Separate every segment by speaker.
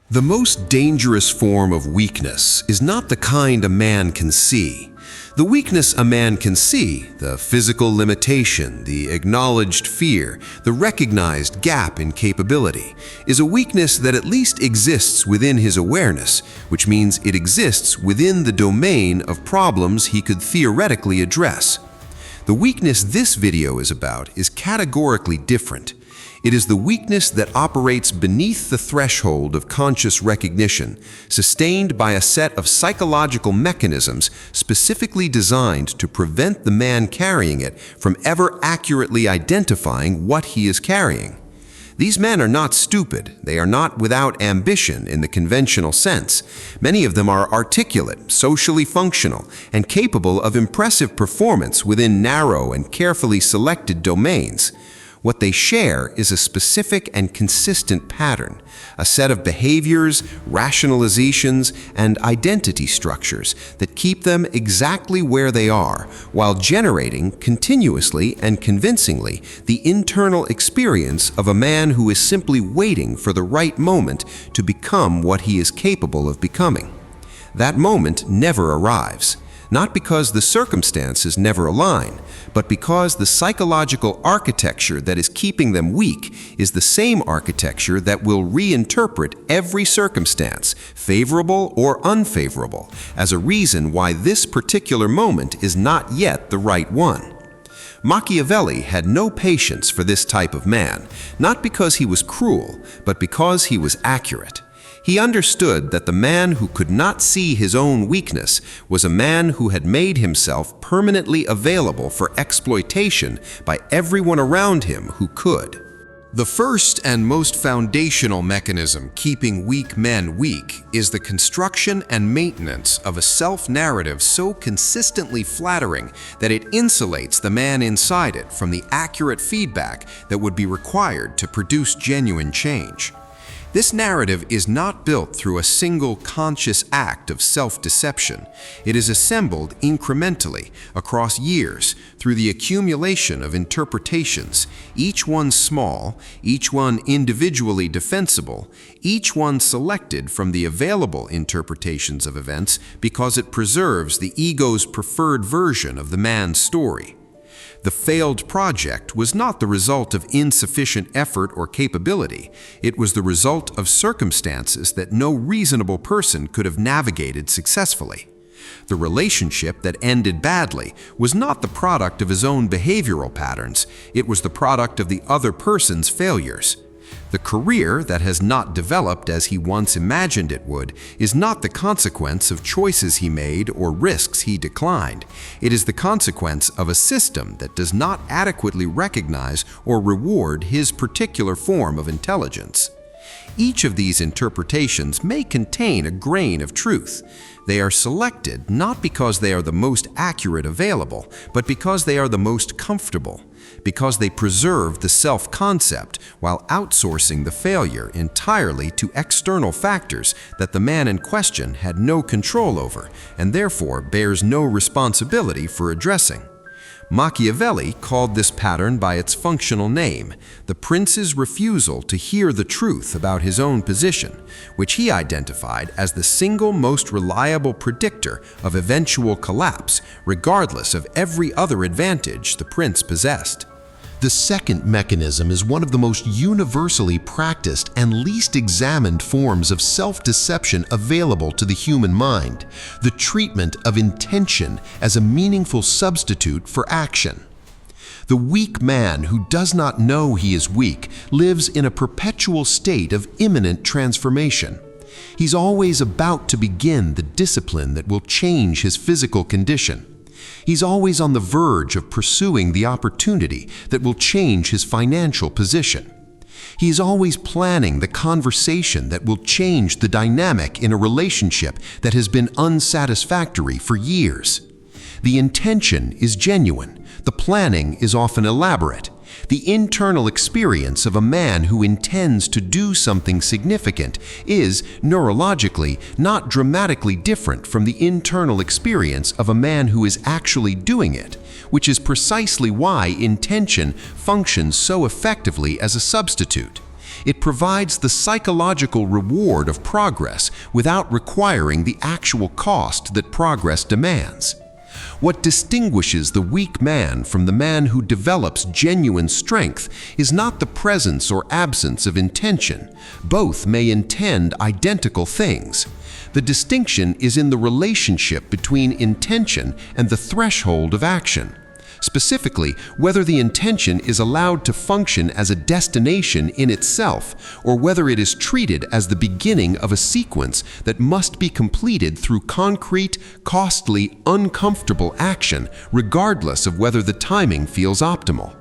Speaker 1: The most dangerous form of weakness is not the kind a man can see. The weakness a man can see, the physical limitation, the acknowledged fear, the recognized gap in capability, is a weakness that at least exists within his awareness, which means it exists within the domain of problems he could theoretically address. The weakness this video is about is categorically different. It is the weakness that operates beneath the threshold of conscious recognition, sustained by a set of psychological mechanisms specifically designed to prevent the man carrying it from ever accurately identifying what he is carrying. These men are not stupid. They are not without ambition in the conventional sense. Many of them are articulate, socially functional, and capable of impressive performance within narrow and carefully selected domains. What they share is a specific and consistent pattern, a set of behaviors, rationalizations, and identity structures that keep them exactly where they are, while generating continuously and convincingly the internal experience of a man who is simply waiting for the right moment to become what he is capable of becoming. That moment never arrives. Not because the circumstances never align, but because the psychological architecture that is keeping them weak is the same architecture that will reinterpret every circumstance, favorable or unfavorable, as a reason why this particular moment is not yet the right one. Machiavelli had no patience for this type of man, not because he was cruel, but because he was accurate. He understood that the man who could not see his own weakness was a man who had made himself permanently available for exploitation by everyone around him who could. The first and most foundational mechanism keeping weak men weak is the construction and maintenance of a self-narrative so consistently flattering that it insulates the man inside it from the accurate feedback that would be required to produce genuine change. This narrative is not built through a single conscious act of self-deception. It is assembled incrementally across years through the accumulation of interpretations, each one small, each one individually defensible, each one selected from the available interpretations of events because it preserves the ego's preferred version of the man's story. The failed project was not the result of insufficient effort or capability. It was the result of circumstances that no reasonable person could have navigated successfully. The relationship that ended badly was not the product of his own behavioral patterns. It was the product of the other person's failures. The career that has not developed as he once imagined it would is not the consequence of choices he made or risks he declined. It is the consequence of a system that does not adequately recognize or reward his particular form of intelligence. Each of these interpretations may contain a grain of truth. They are selected not because they are the most accurate available, but because they are the most comfortable, because they preserve the self-concept while outsourcing the failure entirely to external factors that the man in question had no control over and therefore bears no responsibility for addressing. Machiavelli called this pattern by its functional name, the prince's refusal to hear the truth about his own position, which he identified as the single most reliable predictor of eventual collapse, regardless of every other advantage the prince possessed.
Speaker 2: The second mechanism is one of the most universally practiced and least examined forms of self-deception available to the human mind, the treatment of intention as a meaningful substitute for action. The weak man who does not know he is weak lives in a perpetual state of imminent transformation. He's always about to begin the discipline that will change his physical condition. He's always on the verge of pursuing the opportunity that will change his financial position. He is always planning the conversation that will change the dynamic in a relationship that has been unsatisfactory for years. The intention is genuine. The planning is often elaborate. The internal experience of a man who intends to do something significant is, neurologically, not dramatically different from the internal experience of a man who is actually doing it, which is precisely why intention functions so effectively as a substitute. It provides the psychological reward of progress without requiring the actual cost that progress demands. What distinguishes the weak man from the man who develops genuine strength is not the presence or absence of intention. Both may intend identical things. The distinction is in the relationship between intention and the threshold of action. Specifically, whether the intention is allowed to function as a destination in itself, or whether it is treated as the beginning of a sequence that must be completed through concrete, costly, uncomfortable action, regardless of whether the timing feels optimal.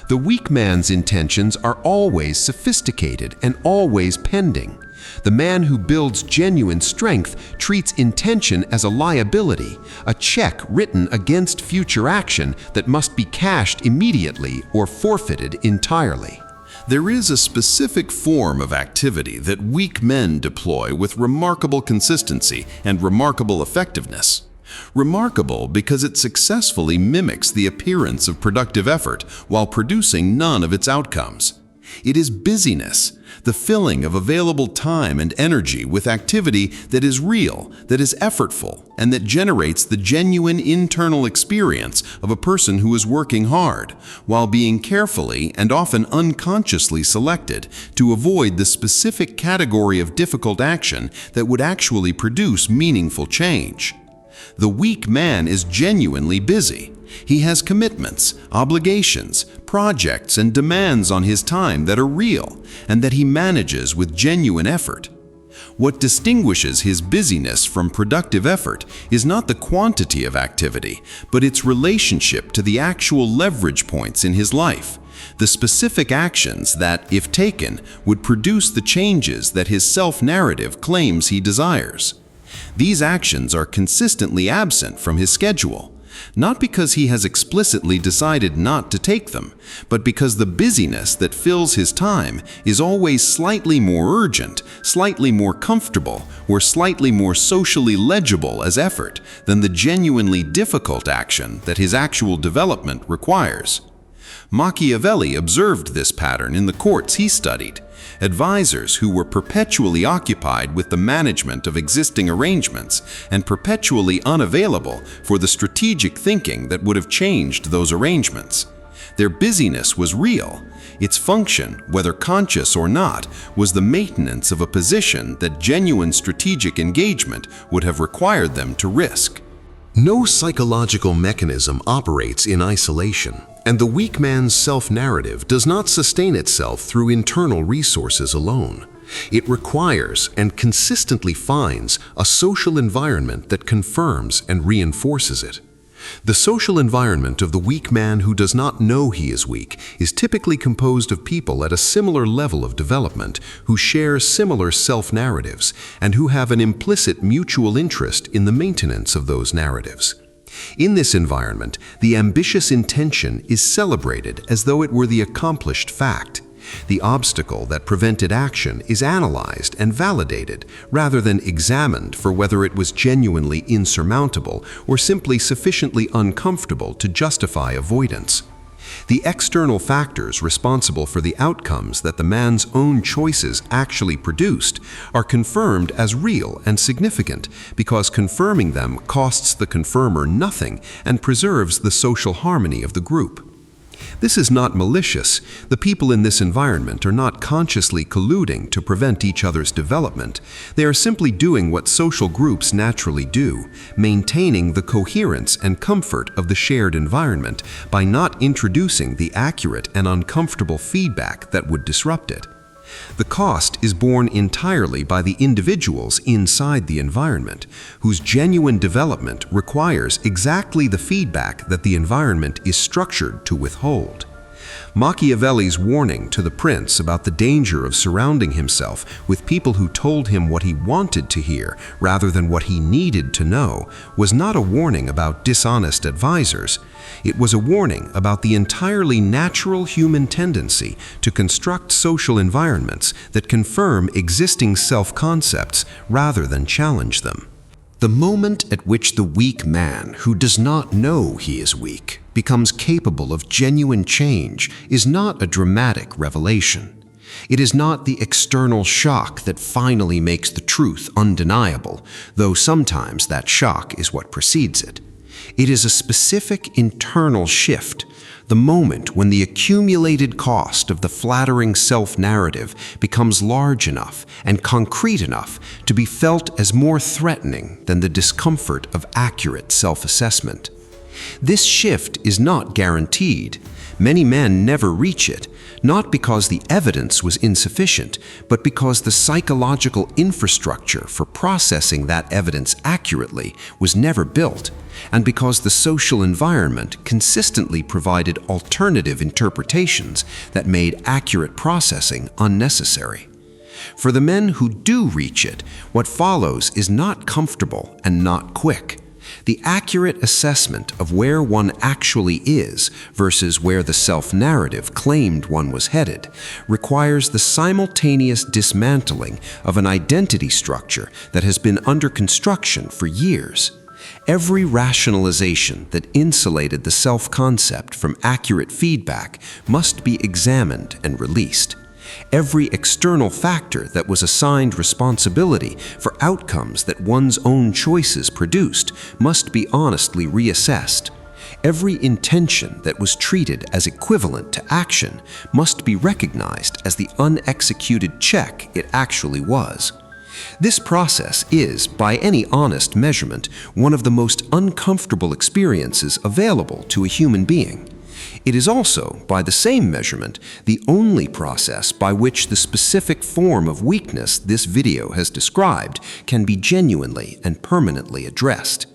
Speaker 2: The weak man's intentions are always sophisticated and always pending. The man who builds genuine strength treats intention as a liability, a check written against future action that must be cashed immediately or forfeited entirely.
Speaker 1: There is a specific form of activity that weak men deploy with remarkable consistency and remarkable effectiveness. Remarkable because it successfully mimics the appearance of productive effort while producing none of its outcomes. It is busyness, the filling of available time and energy with activity that is real, that is effortful, and that generates the genuine internal experience of a person who is working hard, while being carefully and often unconsciously selected to avoid the specific category of difficult action that would actually produce meaningful change. The weak man is genuinely busy. He has commitments, obligations, projects, and demands on his time that are real and that he manages with genuine effort. What distinguishes his busyness from productive effort is not the quantity of activity, but its relationship to the actual leverage points in his life, the specific actions that, if taken, would produce the changes that his self-narrative claims he desires. These actions are consistently absent from his schedule, not because he has explicitly decided not to take them, but because the busyness that fills his time is always slightly more urgent, slightly more comfortable, or slightly more socially legible as effort than the genuinely difficult action that his actual development requires. Machiavelli observed this pattern in the courts he studied. Advisors who were perpetually occupied with the management of existing arrangements and perpetually unavailable for the strategic thinking that would have changed those arrangements. Their busyness was real. Its function, whether conscious or not, was the maintenance of a position that genuine strategic engagement would have required them to risk.
Speaker 2: No psychological mechanism operates in isolation, and the weak man's self-narrative does not sustain itself through internal resources alone. It requires and consistently finds a social environment that confirms and reinforces it. The social environment of the weak man who does not know he is weak is typically composed of people at a similar level of development who share similar self-narratives and who have an implicit mutual interest in the maintenance of those narratives. In this environment, the ambitious intention is celebrated as though it were the accomplished fact. The obstacle that prevented action is analyzed and validated rather than examined for whether it was genuinely insurmountable or simply sufficiently uncomfortable to justify avoidance. The external factors responsible for the outcomes that the man's own choices actually produced are confirmed as real and significant because confirming them costs the confirmer nothing and preserves the social harmony of the group. This is not malicious. The people in this environment are not consciously colluding to prevent each other's development. They are simply doing what social groups naturally do, maintaining the coherence and comfort of the shared environment by not introducing the accurate and uncomfortable feedback that would disrupt it. The cost is borne entirely by the individuals inside the environment, whose genuine development requires exactly the feedback that the environment is structured to withhold. Machiavelli's warning to the prince about the danger of surrounding himself with people who told him what he wanted to hear rather than what he needed to know was not a warning about dishonest advisors. It was a warning about the entirely natural human tendency to construct social environments that confirm existing self-concepts rather than challenge them. The moment at which the weak man who does not know he is weak becomes capable of genuine change is not a dramatic revelation.
Speaker 1: It is not the external shock that finally makes the truth undeniable, though sometimes that shock is what precedes it. It is a specific internal shift, the moment when the accumulated cost of the flattering self-narrative becomes large enough and concrete enough to be felt as more threatening than the discomfort of accurate self-assessment. This shift is not guaranteed. Many men never reach it, not because the evidence was insufficient, but because the psychological infrastructure for processing that evidence accurately was never built, and because the social environment consistently provided alternative interpretations that made accurate processing unnecessary. For the men who do reach it, what follows is not comfortable and not quick. The accurate assessment of where one actually is versus where the self-narrative claimed one was headed requires the simultaneous dismantling of an identity structure that has been under construction for years. Every rationalization that insulated the self-concept from accurate feedback must be examined and released. Every external factor that was assigned responsibility for outcomes that one's own choices produced must be honestly reassessed. Every intention that was treated as equivalent to action must be recognized as the unexecuted check it actually was. This process is, by any honest measurement, one of the most uncomfortable experiences available to a human being. It is also, by the same measurement, the only process by which the specific form of weakness this video has described can be genuinely and permanently addressed.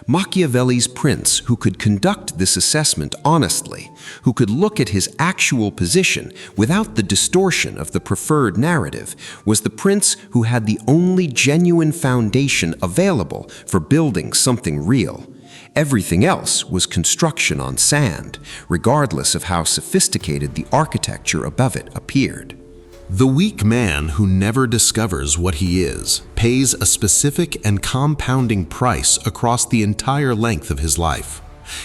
Speaker 1: Machiavelli's prince, who could conduct this assessment honestly, who could look at his actual position without the distortion of the preferred narrative, was the prince who had the only genuine foundation available for building something real. Everything else was construction on sand, regardless of how sophisticated the architecture above it appeared.
Speaker 2: The weak man who never discovers what he is pays a specific and compounding price across the entire length of his life.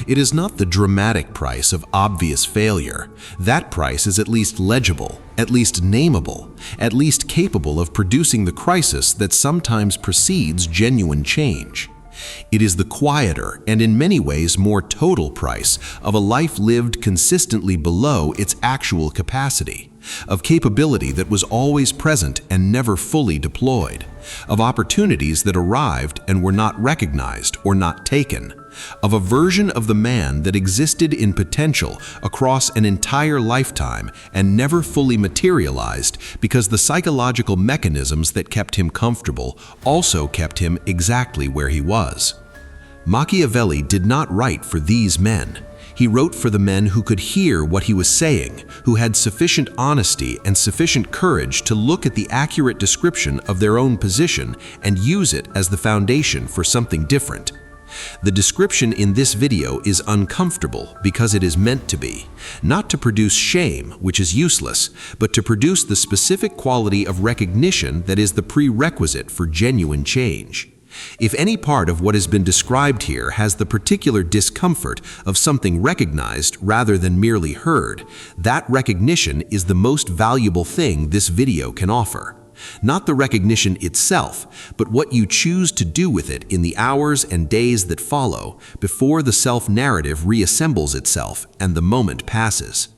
Speaker 2: It is not the dramatic price of obvious failure. That price is at least legible, at least nameable, at least capable of producing the crisis that sometimes precedes genuine change. It is the quieter and in many ways more total price of a life lived consistently below its actual capacity, of capability that was always present and never fully deployed, of opportunities that arrived and were not recognized or not taken, of a version of the man that existed in potential across an entire lifetime and never fully materialized because the psychological mechanisms that kept him comfortable also kept him exactly where he was. Machiavelli did not write for these men. He wrote for the men who could hear what he was saying, who had sufficient honesty and sufficient courage to look at the accurate description of their own position and use it as the foundation for something different. The description in this video is uncomfortable because it is meant to be, not to produce shame, which is useless, but to produce the specific quality of recognition that is the prerequisite for genuine change. If any part of what has been described here has the particular discomfort of something recognized rather than merely heard, that recognition is the most valuable thing this video can offer. Not the recognition itself, but what you choose to do with it in the hours and days that follow before the self-narrative reassembles itself and the moment passes.